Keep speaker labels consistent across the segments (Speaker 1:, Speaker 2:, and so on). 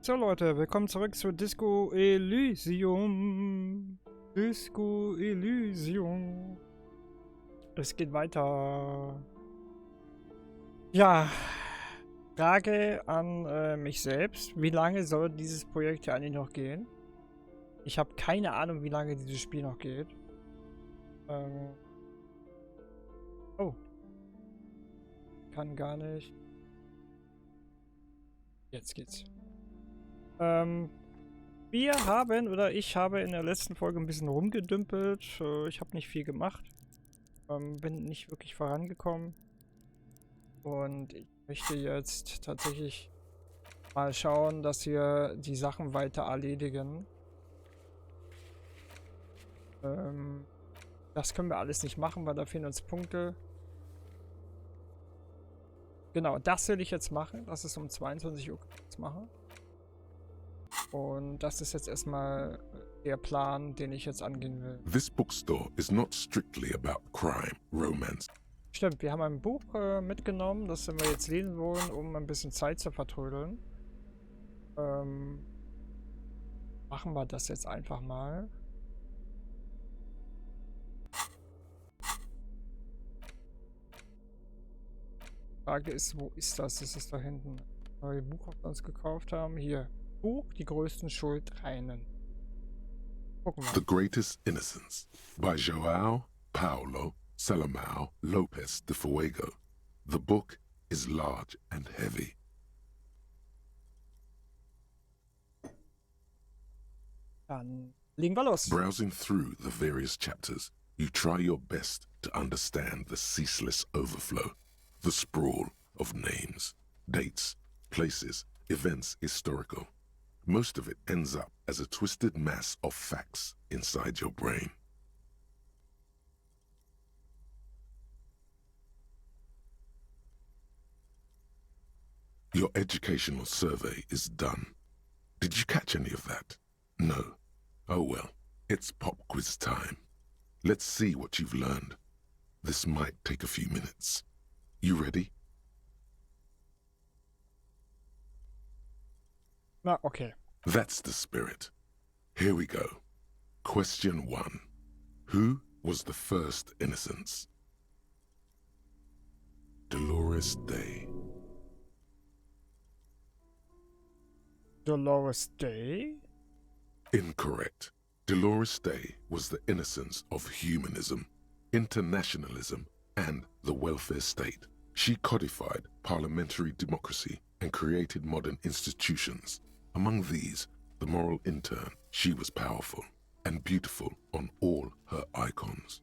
Speaker 1: So Leute, willkommen zurück zu Disco Elysium. Disco Elysium. Es geht weiter. Ja, Frage an mich selbst. Wie lange soll dieses Projekt hier eigentlich noch gehen? Ich habe keine Ahnung, wie lange dieses Spiel noch geht. Oh. Kann gar nicht. Jetzt geht's. Wir haben, oder ich habe in der letzten Folge ein bisschen rumgedümpelt. Ich habe nicht viel gemacht. Bin nicht wirklich vorangekommen. Und ich möchte jetzt tatsächlich mal schauen, dass wir die Sachen weiter erledigen. Das können wir alles nicht machen, weil da fehlen uns Punkte. Genau, das will ich jetzt machen. Das ist um 22 Uhr machen. Und das ist jetzt erstmal der Plan, den ich jetzt angehen will.
Speaker 2: This bookstore is not strictly about crime, romance.
Speaker 1: Stimmt, wir haben ein Buch mitgenommen, das wir jetzt lesen wollen, um ein bisschen Zeit zu vertrödeln. Machen wir das jetzt einfach mal. Die Frage ist, wo ist das? Das ist da hinten. Neue Buch, das wir uns gekauft haben. Hier. Buch, die größten Schuldreinen. Gucken wir.
Speaker 2: The Greatest Innocence by João Paulo Salomão Lopes de Fuego. The book is large and heavy.
Speaker 1: Dann legen wir los.
Speaker 2: Browsing through the various chapters, you try your best to understand the ceaseless overflow, the sprawl of names, dates, places, events historical. Most of it ends up as a twisted mass of facts inside your brain. Your educational survey is done. Did you catch any of that? No. Oh well, it's pop quiz time. Let's see what you've learned. This might take a few minutes. You ready?
Speaker 1: Na, okay.
Speaker 2: That's the spirit. Here we go. Question 1. Who was the first innocence? Dolores Day.
Speaker 1: Dolores Day?
Speaker 2: Incorrect. Dolores Day was the innocence of humanism, internationalism, and the welfare state. She codified parliamentary democracy and created modern institutions. Among these, the moral intern, she was powerful and beautiful on all her icons.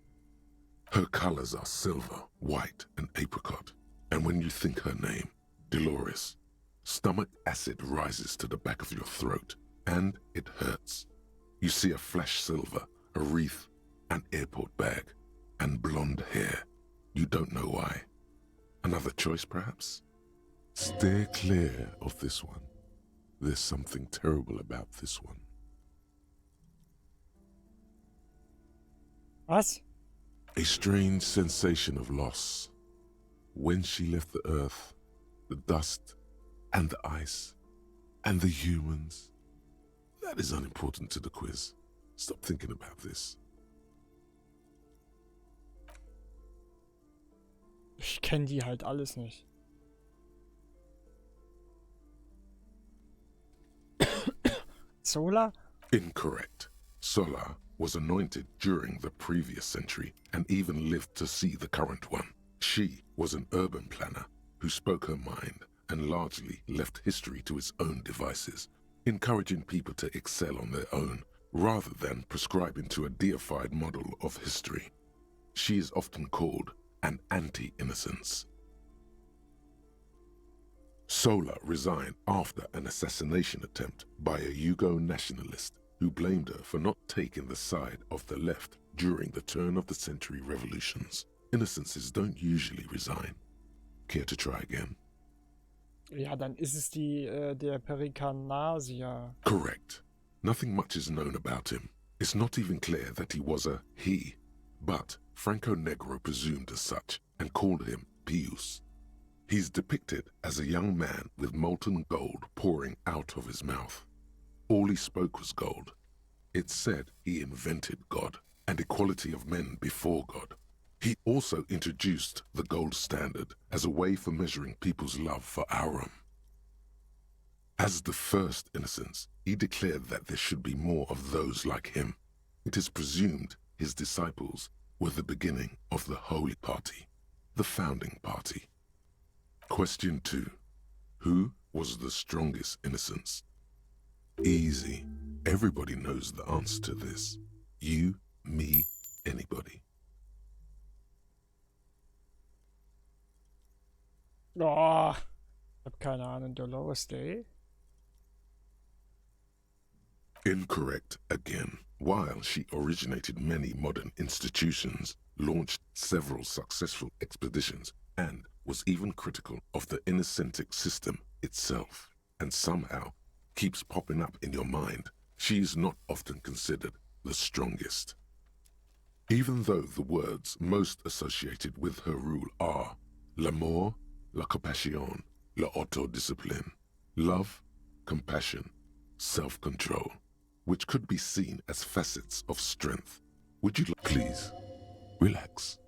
Speaker 2: Her colors are silver, white, and apricot. And when you think her name, Dolores, stomach acid rises to the back of your throat, and it hurts. You see a flash silver, a wreath, an airport bag, and blonde hair. You don't know why. Another choice, perhaps? Steer clear of this one. There's something terrible about this one.
Speaker 1: Was?
Speaker 2: A strange sensation of loss. When she left the earth, the dust, and the ice, and the humans. That is unimportant to the quiz. Stop thinking about this.
Speaker 1: Ich kenne die halt alles nicht. Sola?
Speaker 2: Incorrect. Sola was anointed during the previous century and even lived to see the current one. She was an urban planner who spoke her mind and largely left history to its own devices, encouraging people to excel on their own rather than prescribing to a deified model of history. She is often called an anti-innocence. Sola resigned after an assassination attempt by a Yugo nationalist who blamed her for not taking the side of the left during the turn-of-the-century revolutions. Innocences don't usually resign. Care to try again?
Speaker 1: Ja, dann ist es der Perikanasier.
Speaker 2: Correct. Nothing much is known about him. It's not even clear that he was a he, but Franco Negro presumed as such and called him Pius. He's depicted as a young man with molten gold pouring out of his mouth. All he spoke was gold. It's said he invented God and equality of men before God. He also introduced the gold standard as a way for measuring people's love for Aurum. As the first innocence, he declared that there should be more of those like him. It is presumed his disciples were the beginning of the Holy Party, the founding party. Question 2. Who was the strongest innocence? Easy. Everybody knows the answer to this. You, me, anybody.
Speaker 1: Oh, ich hab keine Ahnung. Dolores Day?
Speaker 2: Incorrect again. While she originated many modern institutions, launched several successful expeditions, and was even critical of the innocentic system itself, and somehow keeps popping up in your mind, she is not often considered the strongest. Even though the words most associated with her rule are l'amour, la compassion, la autodiscipline, love, compassion, self-control, which could be seen as facets of strength. Would you please relax?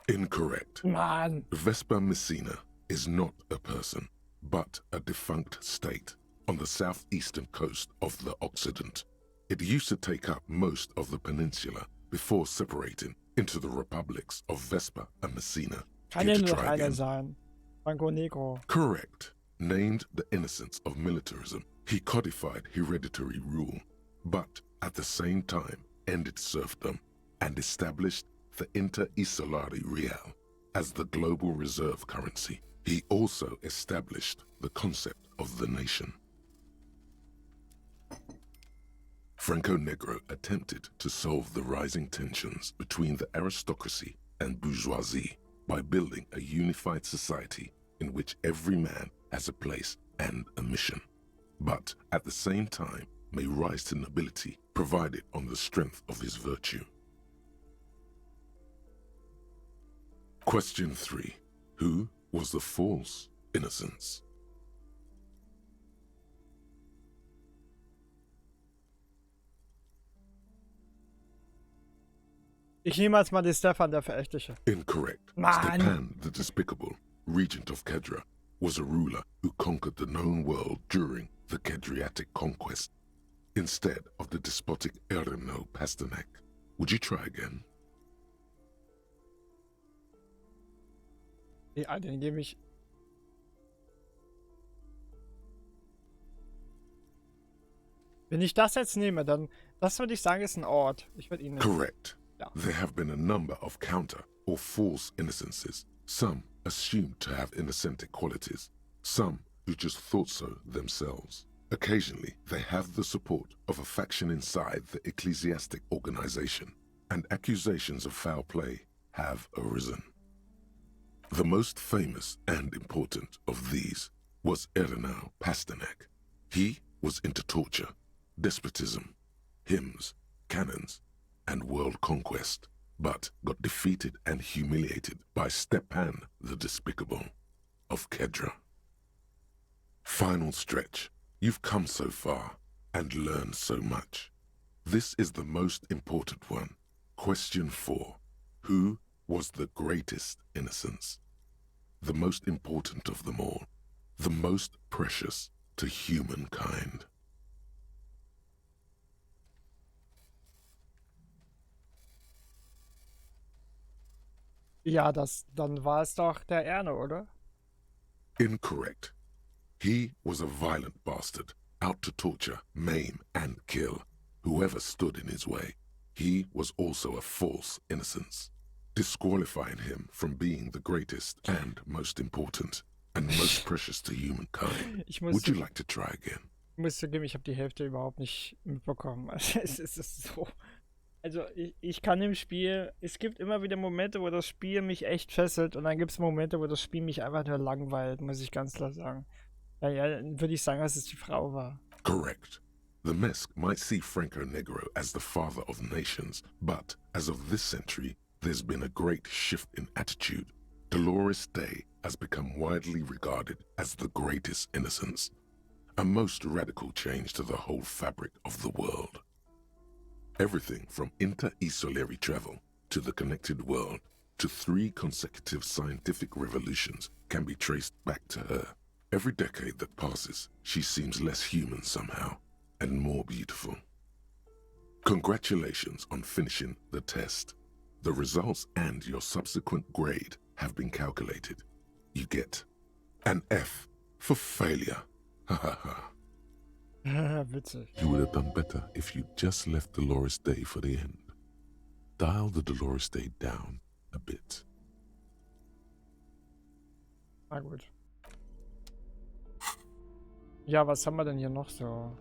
Speaker 2: Incorrect.
Speaker 1: Mann.
Speaker 2: Vespa Messina is not a person, but a defunct state on the southeastern coast of the Occident. It used to take up most of the peninsula before separating into the republics of Vespa and Messina.
Speaker 1: Kann ja nur noch einer sein. Franco Negro.
Speaker 2: Correct. Named the innocence of militarism, he codified hereditary rule, but at the same time ended serfdom and established the inter-isolari real as the global reserve currency. He also established the concept of the nation. Franco Negro attempted to solve the rising tensions between the aristocracy and bourgeoisie by building a unified society in which every man has a place and a mission, but at the same time may rise to nobility provided on the strength of his virtue. Question 3. Who was the false innocence?
Speaker 1: Ich nehme als mal die Stefan, der Verächtliche.
Speaker 2: Incorrect.
Speaker 1: Mann.
Speaker 2: Stepan the Despicable, regent of Kedra, was a ruler who conquered the known world during the Kedriatic conquest, instead of the despotic Erno Pasternak. Would you try again?
Speaker 1: Ja, den gebe ich. Wenn ich das jetzt nehme, dann, das würde ich sagen, ist ein Ort. Ich würde ihn nehmen.
Speaker 2: Correct.
Speaker 1: Yeah.
Speaker 2: There have been a number of counter or false innocences, some assumed to have innocentic qualities, some who just thought so themselves. Occasionally, they have the support of a faction inside the ecclesiastic organization, and accusations of foul play have arisen. The most famous and important of these was Erno Pasternak. He was into torture, despotism, hymns, cannons, and world conquest, but got defeated and humiliated by Stepan the Despicable of Kedra. Final stretch. You've come so far and learned so much. This is the most important one. Question 4. Who was the greatest innocence? The most important of them all. The most precious to humankind.
Speaker 1: Ja, dann war es doch der Erne, oder?
Speaker 2: Incorrect. He was a violent bastard, out to torture, maim, and kill whoever stood in his way. He was also a false innocence, disqualifying him from being the greatest and most important and most precious to humankind. Would you like to try again?
Speaker 1: Ich muss zugeben, ich habe die Hälfte überhaupt nicht mitbekommen. Also, es ist so. Also ich kann im Spiel, es gibt immer wieder Momente, wo das Spiel mich echt fesselt und dann gibt es Momente, wo das Spiel mich einfach nur langweilt, muss ich ganz klar sagen. Ja, dann würde ich sagen, dass es die Frau war.
Speaker 2: Correct. The Mesk might see Franco Negro as the father of nations, but as of this century, there's been a great shift in attitude. Dolores Day has become widely regarded as the greatest innocence, a most radical change to the whole fabric of the world. Everything from inter-esolary travel to the connected world to 3 consecutive scientific revolutions can be traced back to her. Every decade that passes, she seems less human somehow and more beautiful. Congratulations on finishing the test. The results and your subsequent grade have been calculated. You get an F for failure. Ha ha ha.
Speaker 1: Witzig.
Speaker 2: You would have done better if you just left Dolores Day for the end. Dial the Dolores Day down a bit.
Speaker 1: Na gut. Ja, was haben wir denn hier noch so?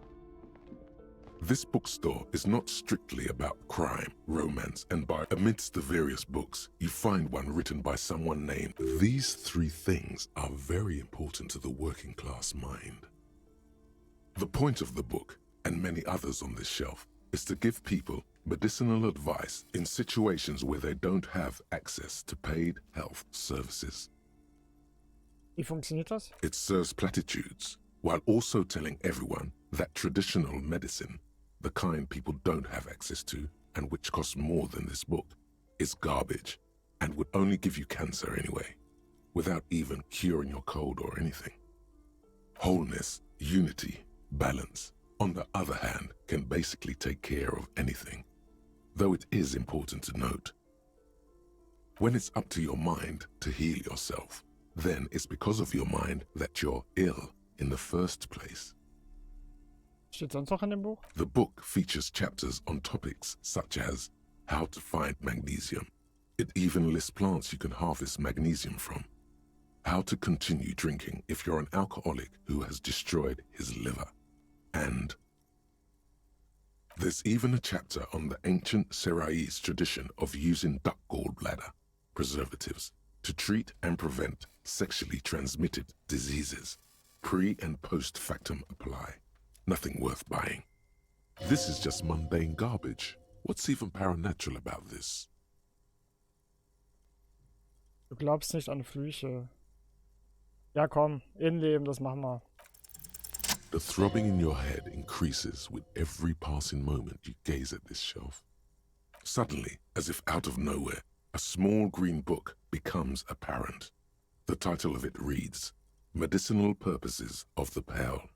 Speaker 2: This bookstore is not strictly about crime, romance, and by amidst the various books, you find one written by someone named. These 3 things are very important to the working class mind. The point of the book, and many others on this shelf, is to give people medicinal advice in situations where they don't have access to paid health services.
Speaker 1: Wie funktioniert das?
Speaker 2: It serves platitudes, while also telling everyone that traditional medicine, the kind people don't have access to and which costs more than this book, is garbage and would only give you cancer anyway, without even curing your cold or anything. Wholeness, unity, balance, on the other hand, can basically take care of anything, though it is important to note. When it's up to your mind to heal yourself, then it's because of your mind that you're ill in the first place.
Speaker 1: Steht sonst noch in dem Buch?
Speaker 2: The book features chapters on topics such as how to find magnesium. It even lists plants you can harvest magnesium from. How to continue drinking if you're an alcoholic who has destroyed his liver. And there's even a chapter on the ancient Seraïs tradition of using duck gallbladder preservatives to treat and prevent sexually transmitted diseases. Pre and post factum apply. Nothing worth buying. This is just mundane garbage. What's even paranatural about this?
Speaker 1: Du glaubst nicht an Flüche. Ja komm, Innenleben, das machen wir.
Speaker 2: The throbbing in your head increases with every passing moment you gaze at this shelf. Suddenly, as if out of nowhere, a small green book becomes apparent. The title of it reads, Medicinal Purposes of the Pearl.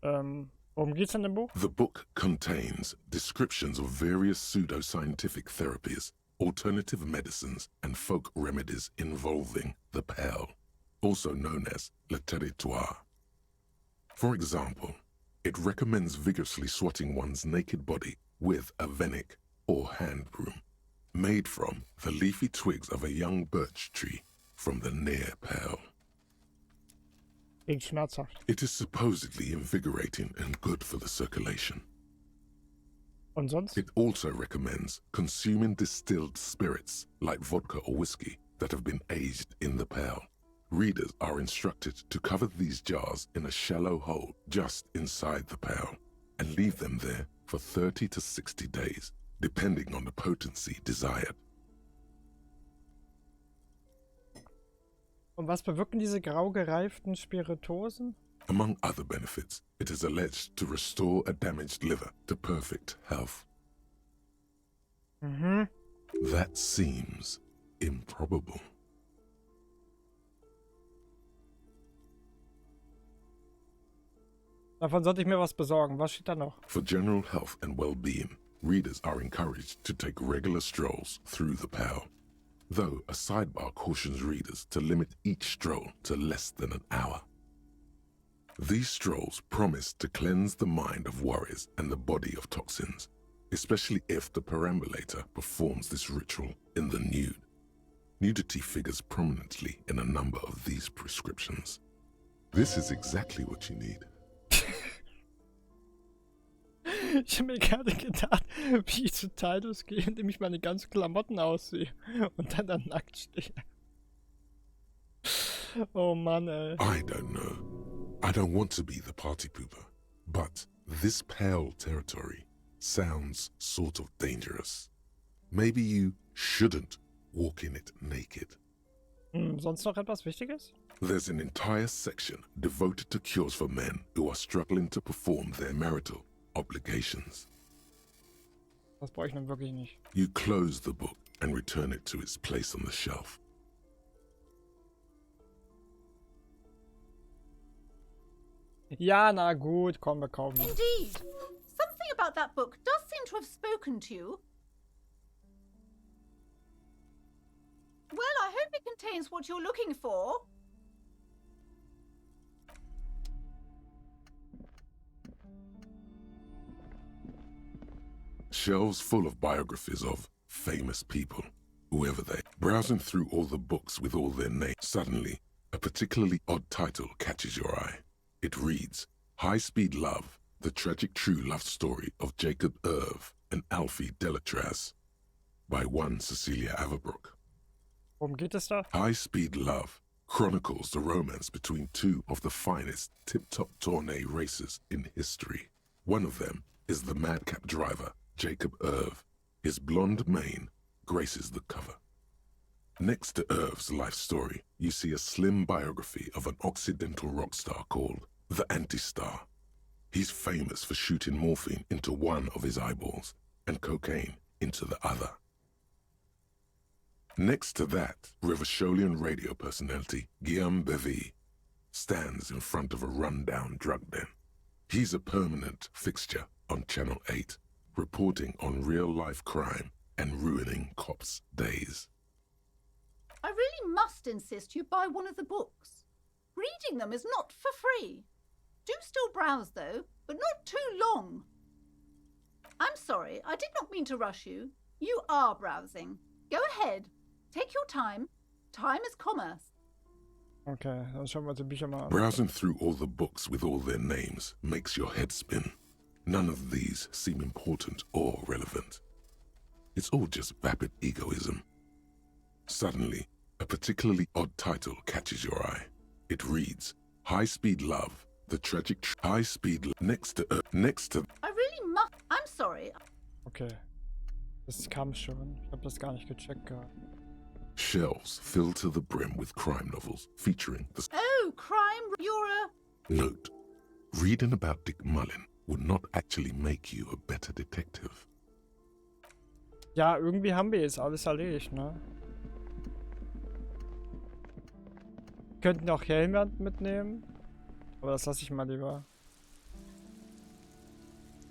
Speaker 1: Worum geht's in dem Buch?
Speaker 2: The book contains descriptions of various pseudoscientific therapies, alternative medicines, and folk remedies involving the pearl, also known as le territoire. For example, it recommends vigorously swatting one's naked body with a venik, or hand broom, made from the leafy twigs of a young birch tree from the near pearl.
Speaker 1: Klingt schmerzhaft.
Speaker 2: It is supposedly invigorating and good for the circulation.
Speaker 1: Und sonst?
Speaker 2: It also recommends consuming distilled spirits like vodka or whiskey that have been aged in the pearl. Readers are instructed to cover these jars in a shallow hole just inside the pearl and leave them there for 30 to 60 days, depending on the potency desired.
Speaker 1: Und was bewirken diese grau gereiften Spiritosen?
Speaker 2: Among other benefits, it is alleged to restore a damaged liver to perfect health.
Speaker 1: Mhm.
Speaker 2: That seems improbable.
Speaker 1: Davon sollte ich mir was besorgen. Was steht da noch?
Speaker 2: For general health and well-being, readers are encouraged to take regular strolls through the pearl, though a sidebar cautions readers to limit each stroll to less than an hour. These strolls promise to cleanse the mind of worries and the body of toxins, especially if the perambulator performs this ritual in the nude. Nudity figures prominently in a number of these prescriptions. This is exactly what you need.
Speaker 1: Ich habe mir gerade gedacht, wie ich zu Titus gehe, indem ich meine ganzen Klamotten aussehe und dann da nackt stehe. Oh Mann, ey.
Speaker 2: I don't know. I don't want to be the party pooper, but this pale territory sounds sort of dangerous. Maybe you shouldn't walk in it naked.
Speaker 1: Sonst noch etwas Wichtiges?
Speaker 2: There's an entire section devoted to cures for men who are struggling to perform their marital obligations.
Speaker 1: Das brauche ich nun wirklich nicht.
Speaker 2: You close the book and return it to its place on the shelf.
Speaker 1: Ja, na gut, komm, wir kaufen.
Speaker 3: Indeed. Something about that book does seem to have spoken to you. Well, I hope it contains what you're looking for.
Speaker 2: Shelves full of biographies of famous people, whoever they. Browsing through all the books with all their names, suddenly, a particularly odd title catches your eye. It reads, High Speed Love, the tragic true love story of Jacob Irv and Alfie Delatraz, by one Cecilia Averbrook.
Speaker 1: Worum geht es da?
Speaker 2: High Speed Love chronicles the romance between two of the finest tip-top tourney racers in history. One of them is the madcap driver, Jacob Irv. His blonde mane graces the cover. Next to Irv's life story, you see a slim biography of an Occidental rock star called the Anti-Star. He's famous for shooting morphine into one of his eyeballs and cocaine into the other. Next to that, Revacholian radio personality Guillaume Bevy stands in front of a run-down drug den. He's a permanent fixture on Channel 8, reporting on real-life crime and ruining cops' days.
Speaker 3: I really must insist you buy one of the books. Reading them is not for free. Do still browse, though, but not too long. I'm sorry, I did not mean to rush you. You are browsing. Go ahead. Take your time. Time is commerce.
Speaker 1: Okay, dann schauen wir uns die Bücher mal an.
Speaker 2: Browsing through all the books with all their names makes your head spin. None of these seem important or relevant. It's all just vapid egoism. Suddenly, a particularly odd title catches your eye. It reads, High Speed Love, the tragic High Speed next to
Speaker 3: I really must. I'm sorry.
Speaker 1: Okay. Das kam schon. Ich habe das gar nicht gecheckt gehabt.
Speaker 2: Shelves filled to the brim with crime novels featuring the
Speaker 3: Oh, crime. You're a...
Speaker 2: note. Reading about Dick Mullen would not actually make you a better detective.
Speaker 1: Ja, irgendwie haben wir jetzt alles erledigt, ne? Wir könnten auch Helme mitnehmen. Aber das lasse ich mal lieber.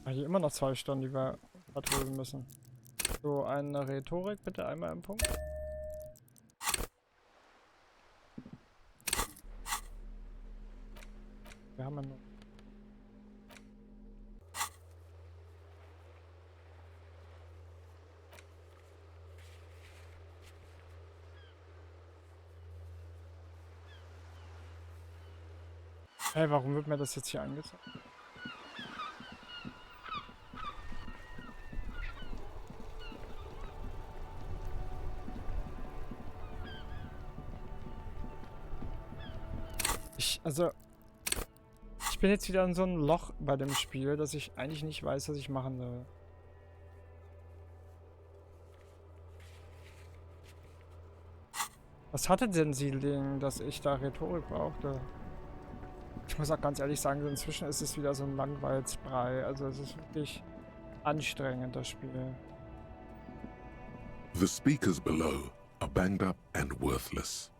Speaker 1: Weil hier immer noch 2 Stunden, die wir vertrödeln müssen. So, eine Rhetorik bitte einmal im Punkt. Wir haben ja nur... Hey, warum wird mir das jetzt hier angezeigt? Ich bin jetzt wieder in so einem Loch bei dem Spiel, dass ich eigentlich nicht weiß, was ich machen soll. Was hatte denn sie denn, dass ich da Rhetorik brauchte? Ich muss auch ganz ehrlich sagen, inzwischen ist es wieder so ein Langweilsbrei. Also es ist wirklich anstrengend, das Spiel.
Speaker 2: The speakers below are banged up and worthless.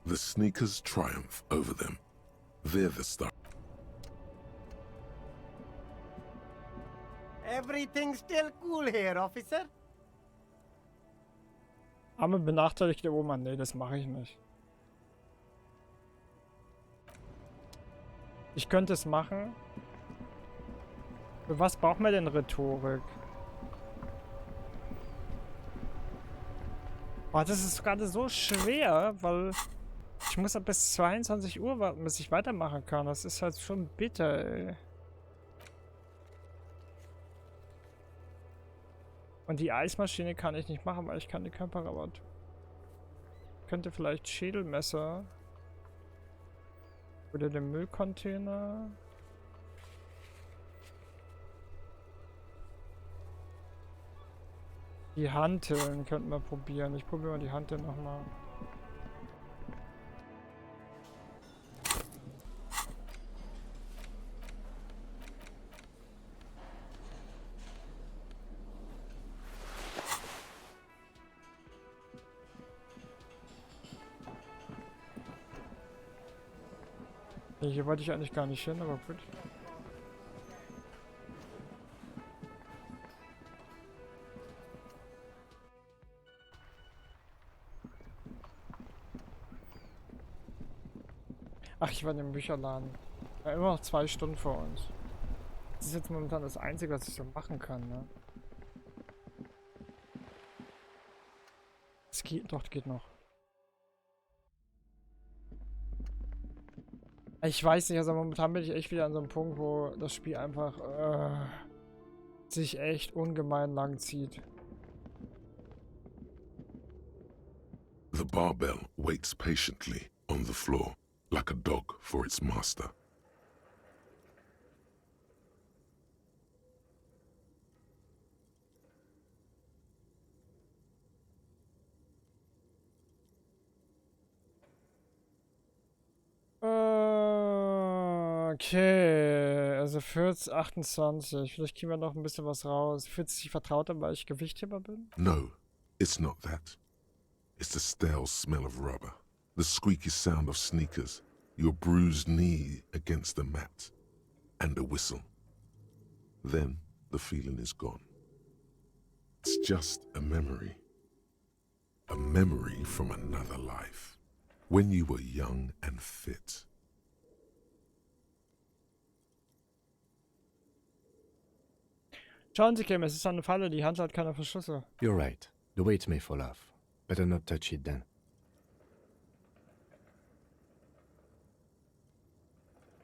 Speaker 2: The sneakers triumph over them. They're the stuff.
Speaker 4: Everything's still cool here, officer.
Speaker 1: Arme benachteiligte Oma, nee, das mache ich nicht. Ich könnte es machen. Für was braucht man denn Rhetorik? Boah, das ist gerade so schwer, weil ich muss ab bis 22 Uhr warten, bis ich weitermachen kann. Das ist halt schon bitter, ey. Und die Eismaschine kann ich nicht machen, weil ich keine Körperrabatt. Ich könnte vielleicht Schädelmesser. Oder den Müllcontainer. Die Hanteln könnten wir probieren. Ich probiere mal die Hanteln nochmal. Hier wollte ich eigentlich gar nicht hin, aber gut. Ach, ich war in dem Bücherladen. Ja, immer noch 2 Stunden vor uns. Das ist jetzt momentan das Einzige, was ich so machen kann, ne? Es geht, doch, geht noch. Ich weiß nicht, also momentan bin ich echt wieder an so einem Punkt, wo das Spiel einfach sich echt ungemein lang zieht.
Speaker 2: The barbell waits patiently on the floor, like a dog for its master.
Speaker 1: Okay, also 40, 28. Vielleicht kriegen wir noch ein bisschen was raus. Fühlt es sich vertrauter, weil ich Gewichtheber bin?
Speaker 2: No, it's not that. It's the stale smell of rubber, the squeaky sound of sneakers, your bruised knee against the mat, and a whistle. Then the feeling is gone. It's just a memory from another life, when you were young and fit.
Speaker 1: Schauen Sie, Kim, es ist eine Falle, die Hand hat keine Verschlüsse.
Speaker 5: You're right. The weight may fall off. Better not touch it then.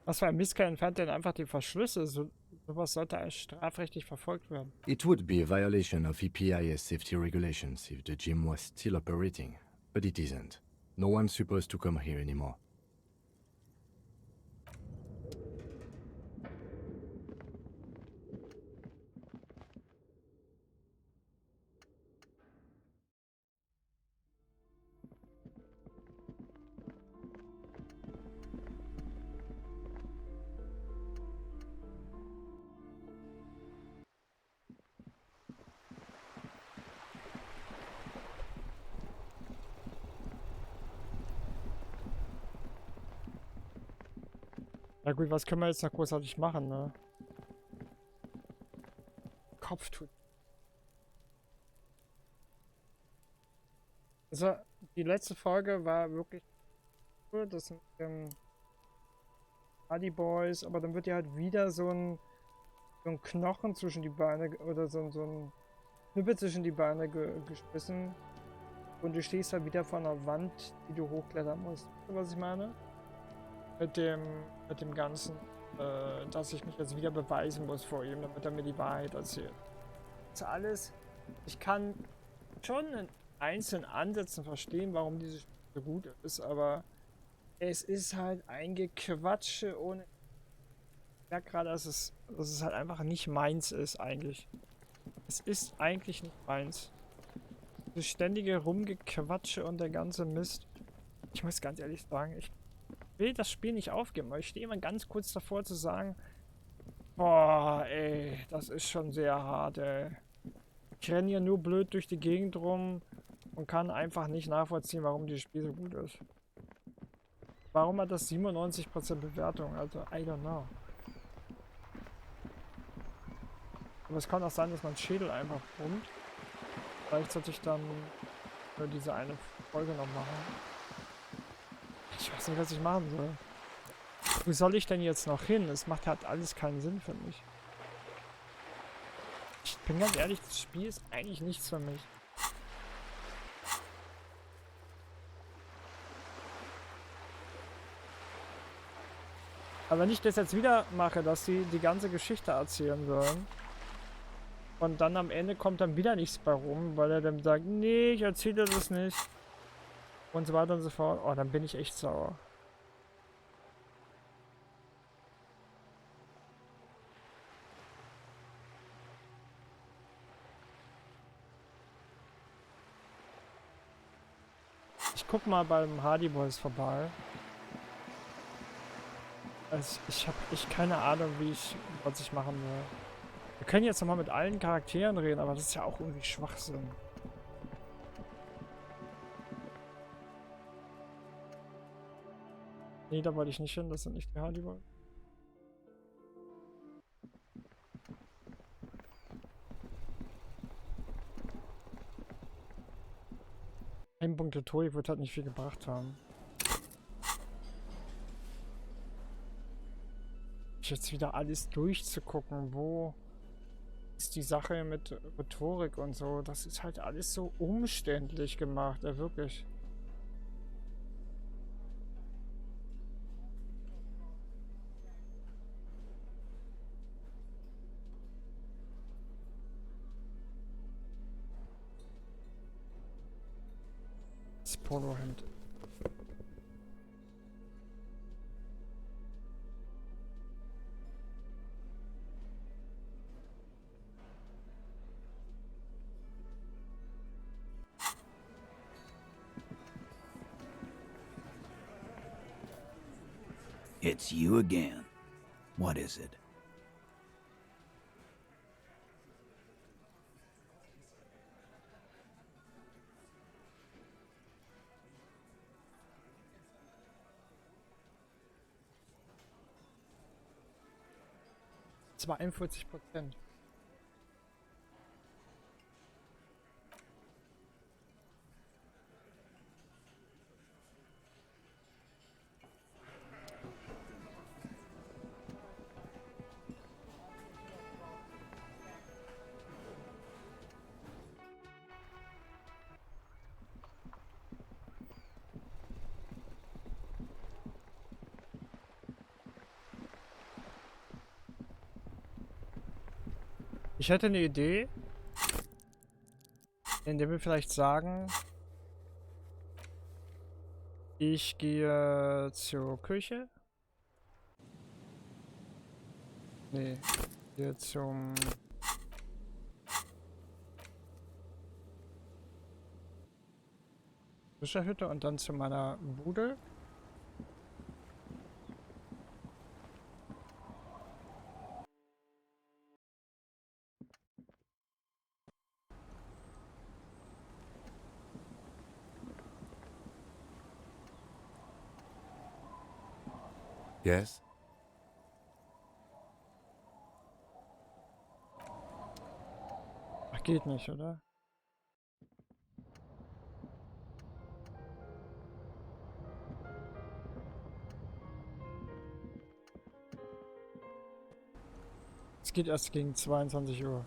Speaker 1: Was für ein Mistkerl entfernt denn einfach die Verschlüsse? Sowas sollte als strafrechtlich verfolgt werden.
Speaker 5: It would be a violation of EPIS safety regulations if the gym was still operating, but it isn't. No one's supposed to come here anymore.
Speaker 1: Ja gut, was können wir jetzt noch großartig machen, ne? Kopf tut. Also, die letzte Folge war wirklich gut, das sind Buddy Boys, aber dann wird ja halt wieder so ein Knochen zwischen die Beine oder so ein Knüppel zwischen die Beine geschmissen und du stehst halt wieder vor einer Wand, die du hochklettern musst. Weißt du, was ich meine? Mit dem Ganzen, dass ich mich jetzt wieder beweisen muss vor ihm, damit er mir die Wahrheit erzählt. Das ist alles. Ich kann schon in einzelnen Ansätzen verstehen, warum dieses Spiel so gut ist, aber es ist halt ein Gequatsche ohne. Ich merke gerade, dass es halt einfach nicht meins ist eigentlich. Es ist eigentlich nicht meins. Das ständige Rumgequatsche und der ganze Mist. Ich muss ganz ehrlich sagen, ich will das Spiel nicht aufgeben, weil ich stehe immer ganz kurz davor zu sagen, boah, ey, das ist schon sehr hart, ey. Ich renne hier nur blöd durch die Gegend rum und kann einfach nicht nachvollziehen, warum dieses Spiel so gut ist. Warum hat das 97% Bewertung? Also, I don't know. Aber es kann auch sein, dass mein Schädel einfach brummt. Vielleicht sollte ich dann nur diese eine Folge noch machen. Ich weiß nicht, was ich machen soll. Wo soll ich denn jetzt noch hin? Es macht halt alles keinen Sinn für mich. Ich bin ganz ehrlich, das Spiel ist eigentlich nichts für mich. Aber wenn ich das jetzt wieder mache, dass sie die ganze Geschichte erzählen sollen und dann am Ende kommt dann wieder nichts bei rum, weil er dann sagt, nee, ich erzähle das nicht. Und so weiter und so fort. Oh, dann bin ich echt sauer. Ich guck mal beim Hardy Boys vorbei. Also ich habe echt keine Ahnung, was ich machen will. Wir können jetzt nochmal mit allen Charakteren reden, aber das ist ja auch irgendwie Schwachsinn. Nee, da wollte ich nicht hin, das sind nicht die Hardy Boys. Ein Punkt Tutorial wird halt nicht viel gebracht haben. Jetzt wieder alles durchzugucken, wo ist die Sache mit Rhetorik und so, das ist halt alles so umständlich gemacht, ja wirklich. Das Polohemd.
Speaker 6: It's you again. What is it?
Speaker 1: Das war 41%. Ich hätte eine Idee, indem wir vielleicht sagen, ich gehe zur Küche. Nee, gehe zum Fischerhütte und dann zu meiner Bude.
Speaker 5: Yes?
Speaker 1: Ach, geht nicht, oder? Es geht erst gegen 22 Uhr.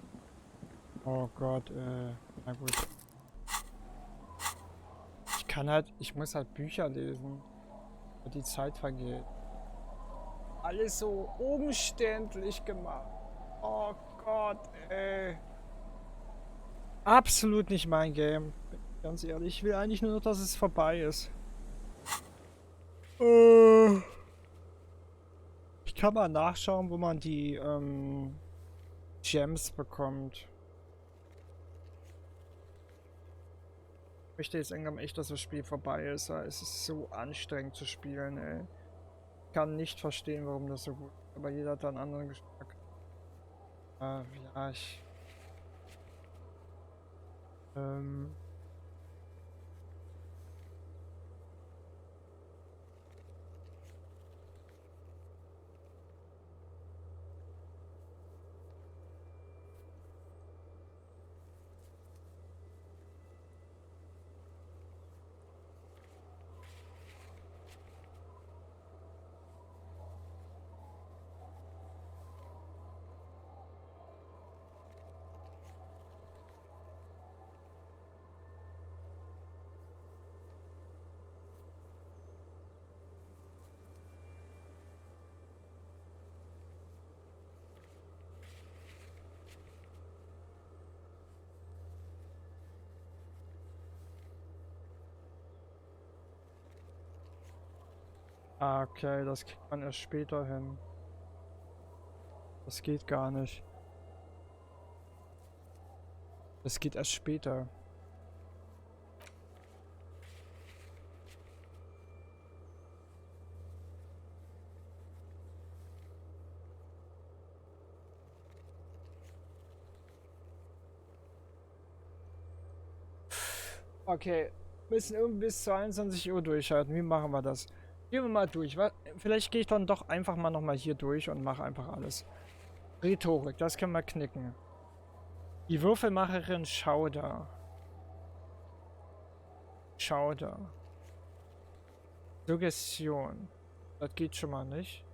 Speaker 1: Oh Gott, na gut. Ich muss halt Bücher lesen. Und die Zeit vergeht. Alles so umständlich gemacht. Oh Gott, ey. Absolut nicht mein Game. Ganz ehrlich, ich will eigentlich nur noch, dass es vorbei ist. Ich kann mal nachschauen, wo man die Gems bekommt. Ich möchte jetzt irgendwann echt, dass das Spiel vorbei ist. Weil es ist so anstrengend zu spielen, ey. Ich kann nicht verstehen, warum das so gut ist. Aber jeder hat da einen anderen Geschmack. Ja, ähm... Ah, okay, das kriegt man erst später hin. Das geht gar nicht. Das geht erst später. Okay, müssen irgendwie bis zu 21 Uhr durchhalten. Wie machen wir das? Gehen wir mal durch. Vielleicht gehe ich dann doch einfach mal nochmal hier durch und mache einfach alles. Rhetorik, das können wir knicken. Die Würfelmacherin Schauder. Suggestion. Das geht schon mal nicht.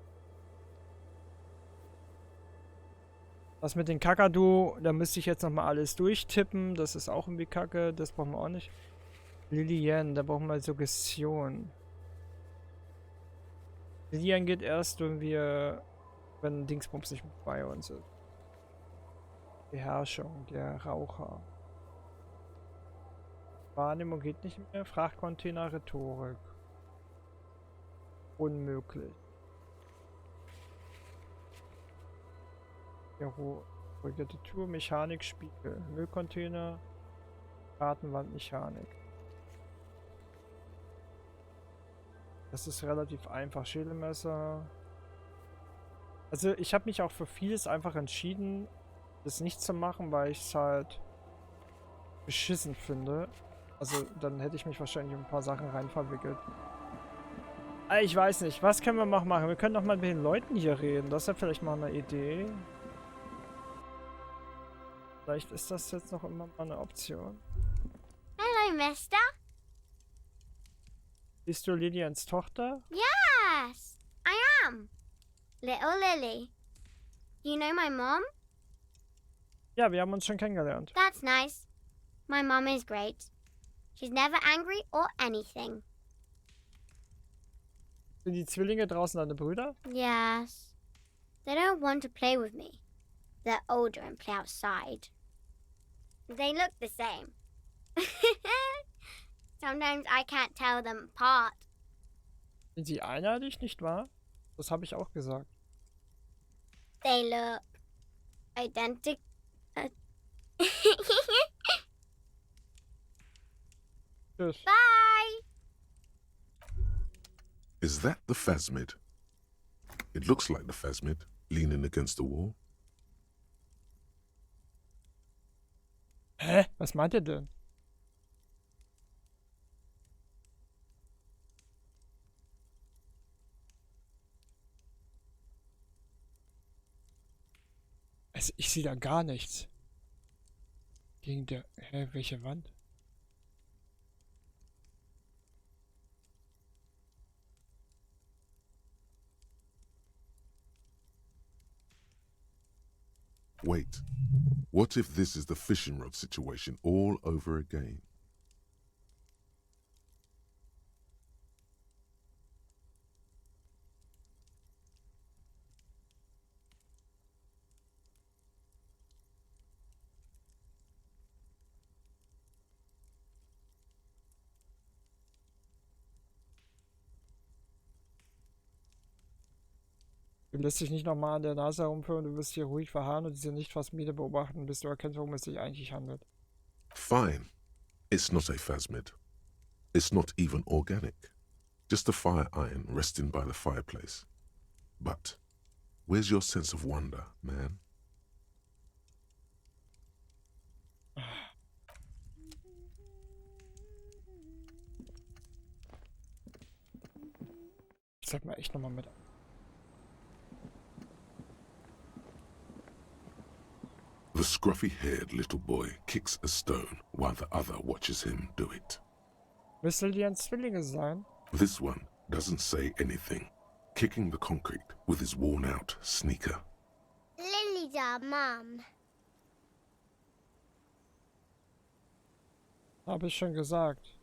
Speaker 1: Das mit den Kakadu, da müsste ich jetzt nochmal alles durchtippen. Das ist auch irgendwie kacke. Das brauchen wir auch nicht. Lilian, da brauchen wir Suggestion. Lilian geht erst, wenn Dingsbums nicht mit bei uns ist. Beherrschung, der Raucher. Wahrnehmung geht nicht mehr. Frachtcontainer, Rhetorik. Unmöglich. Korrigierte Tour, Mechanik, Spiegel. Müllcontainer, Gartenwand, Mechanik. Das ist relativ einfach. Schädelmesser. Also ich habe mich auch für vieles einfach entschieden, das nicht zu machen, weil ich es halt beschissen finde. Also dann hätte ich mich wahrscheinlich in ein paar Sachen rein verwickelt. Ich weiß nicht. Was können wir noch machen? Wir können doch mal mit den Leuten hier reden. Das ist ja vielleicht mal eine Idee. Vielleicht ist das jetzt noch immer mal eine Option.
Speaker 7: Hello, mister.
Speaker 1: Bist du Lilians Tochter?
Speaker 7: Yes, I am. Little Lily. You know my mom?
Speaker 1: Ja, wir haben uns schon kennengelernt.
Speaker 7: That's nice. My mom is great. She's never angry or anything.
Speaker 1: Sind die Zwillinge draußen deine Brüder?
Speaker 7: Yes. They don't want to play with me. They're older and play outside. They look the same. Sometimes I can't tell them apart.
Speaker 1: Sind sie einheitlich, nicht wahr? Das habe ich auch gesagt.
Speaker 7: They look identical.
Speaker 1: Tschüss.
Speaker 7: Bye!
Speaker 2: Is that the phasmid? It looks like the phasmid, leaning against the wall.
Speaker 1: Hä? Was meint ihr denn? Also ich sehe da gar nichts. Gegen der... Hä? Welche Wand?
Speaker 2: Wait, what if this is the fishing rod situation all over again?
Speaker 1: Du lässt dich nicht nochmal an der Nase herumführen, du wirst hier ruhig verharren und diese Nicht-Phasmide beobachten, bis du erkennst, worum es sich eigentlich handelt.
Speaker 2: Fine. It's not a phasmid. It's not even organic. Just a fire iron resting by the fireplace. But where's your sense of wonder, man?
Speaker 1: Ich sag mal echt nochmal mit.
Speaker 2: The scruffy-haired little boy kicks a stone while the other watches him do it.
Speaker 1: Müsste die ein Zwillinge sein?
Speaker 2: This one doesn't say anything, kicking the concrete with his worn-out sneaker.
Speaker 7: Lily's our mum.
Speaker 1: Habe ich schon gesagt.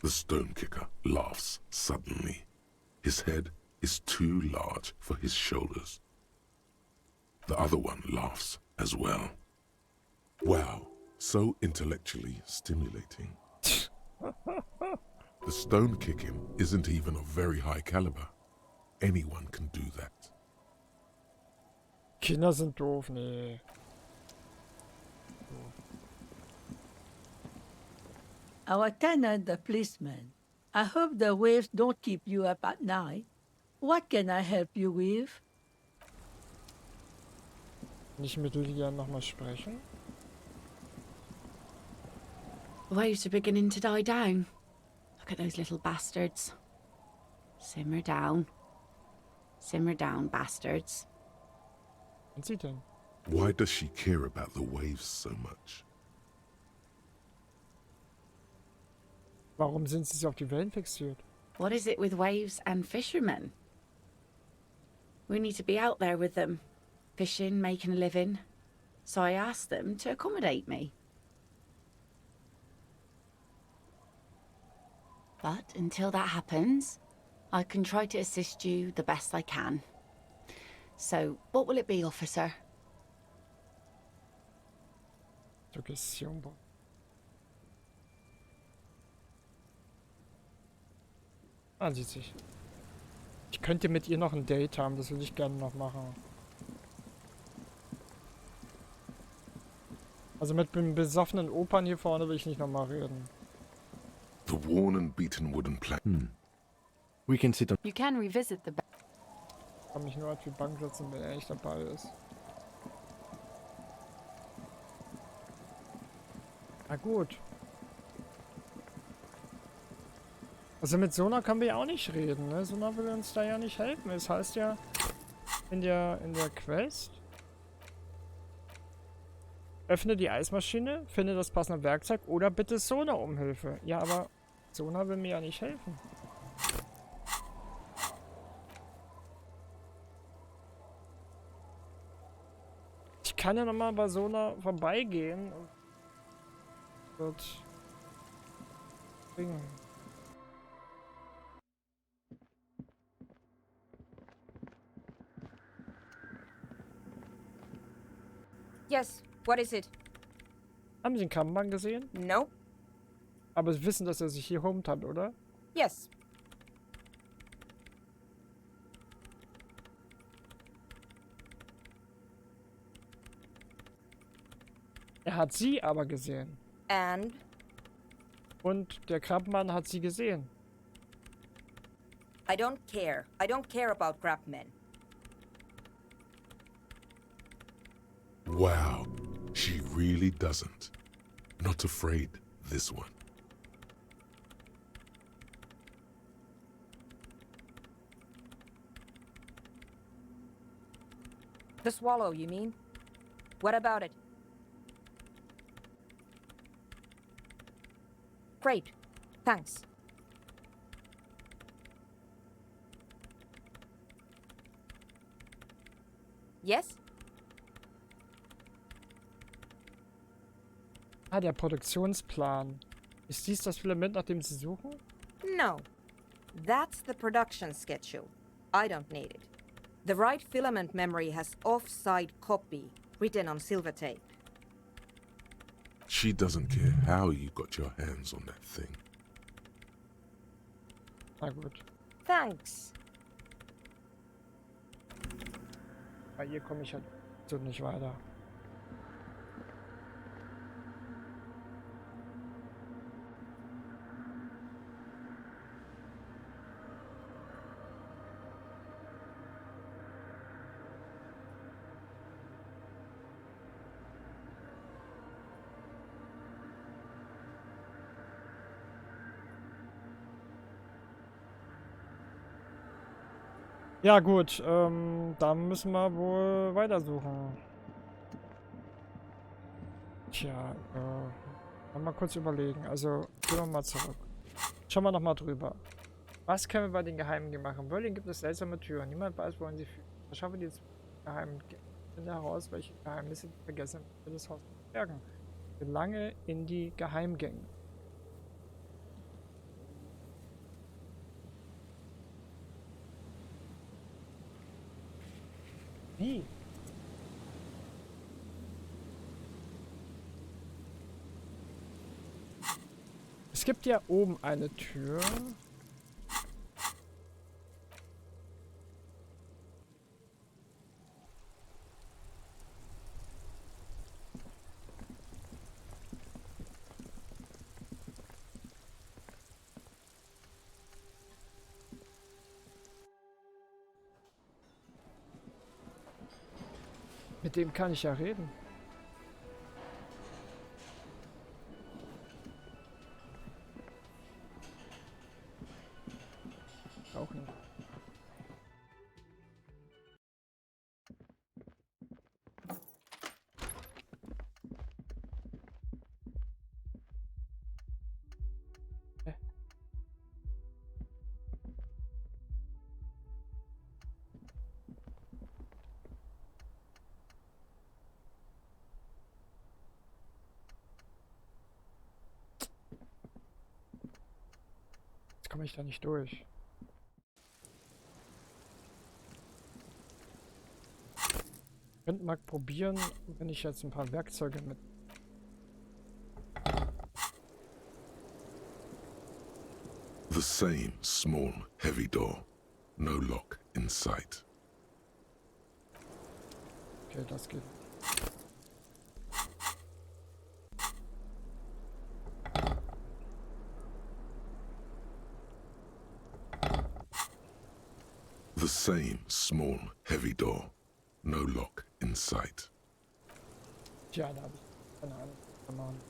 Speaker 2: The stone kicker laughs suddenly. His head is too large for his shoulders. The other one laughs as well. Wow, so intellectually stimulating. The stone kicking isn't even of very high caliber. Anyone can do that.
Speaker 1: Kinder sind doof, nee.
Speaker 8: Our tenant, the policeman. I hope the waves don't keep you up at night. What can I help you with?
Speaker 1: Nicht mit Lilian nochmal sprechen?
Speaker 9: The waves are beginning to die down. Look at those little bastards. Simmer down. Simmer down, bastards.
Speaker 1: Was sie denn?
Speaker 2: Why does she care about the waves so much?
Speaker 1: Warum sind sie so auf die Wellen fixiert?
Speaker 9: What is it with waves and fishermen? We need to be out there with them, fishing, making a living. So I asked them to accommodate me. But until that happens, I can try to assist you the best I can. So, what will it be, officer?
Speaker 1: Suggestion. Ah, sieht sich. Ich könnte mit ihr noch ein Date haben, das würde ich gerne noch machen. Also mit dem besoffenen Opern hier vorne will ich nicht nochmal reden.
Speaker 2: The worn and beaten wooden plank.
Speaker 5: We can sit on...
Speaker 9: You can revisit the...
Speaker 1: Ich kann mich nur auf die Bank setzen, wenn er echt dabei ist. Na gut. Also mit Sona können wir ja auch nicht reden, ne? Sona will uns da ja nicht helfen. Es heißt ja in der Quest: öffne die Eismaschine, finde das passende Werkzeug oder bitte Sona um Hilfe. Ja, aber Sona will mir ja nicht helfen. Ich kann ja nochmal bei Sona vorbeigehen und wird bringen.
Speaker 10: Yes, what is it?
Speaker 1: Haben Sie den Kameramann gesehen?
Speaker 10: No?
Speaker 1: Aber Sie wissen, dass er sich hier homt hat, oder?
Speaker 10: Yes.
Speaker 1: Er hat Sie aber gesehen.
Speaker 10: And?
Speaker 1: Und der Krabbenmann hat Sie gesehen.
Speaker 10: I don't care. I don't care about crabmen.
Speaker 2: Wow, she really doesn't. Not afraid, this one.
Speaker 10: The swallow, you mean? What about it? Great. Thanks. Yes?
Speaker 1: Ah, der Produktionsplan. Ist dies das Filament, nach dem Sie suchen?
Speaker 10: No. That's the production schedule. I don't need it. The right filament memory has off-site copy written on silver tape.
Speaker 2: She doesn't care how you got your hands on that thing.
Speaker 1: Na gut.
Speaker 10: Thanks.
Speaker 1: Bei ihr komme ich halt so nicht weiter. Ja gut, da müssen wir wohl weitersuchen. Tja, mal kurz überlegen. Also, gehen wir mal zurück. Schauen wir nochmal drüber. Was können wir bei den Geheimen machen? In Berlin gibt es seltsame Türen. Niemand weiß, wohin sie führen. Verschaffe die Geheimen. Finde heraus, welche Geheimnisse die vergessen das Haus bergen. Gelange in die Geheimgänge. Wie? Es gibt ja oben eine Tür. Mit dem kann ich ja reden. auch nicht. Komme ich da nicht durch. Ich könnte mal probieren, wenn ich jetzt ein paar Werkzeuge mit...
Speaker 2: The same small, heavy door. No lock in sight.
Speaker 1: Okay, das geht.
Speaker 2: The same small, heavy door. No lock in sight.
Speaker 1: Tja, da habe ich keine Ahnung. Keine Ahnung.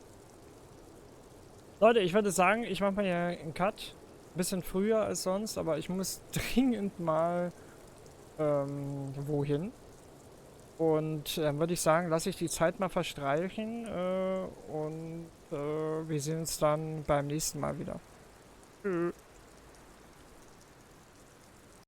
Speaker 1: Leute, ich würde sagen, ich mache mal hier einen Cut. Ein bisschen früher als sonst, aber ich muss dringend mal wohin. Und dann würde ich sagen, lasse ich die Zeit mal verstreichen und wir sehen uns dann beim nächsten Mal wieder. Tschüss.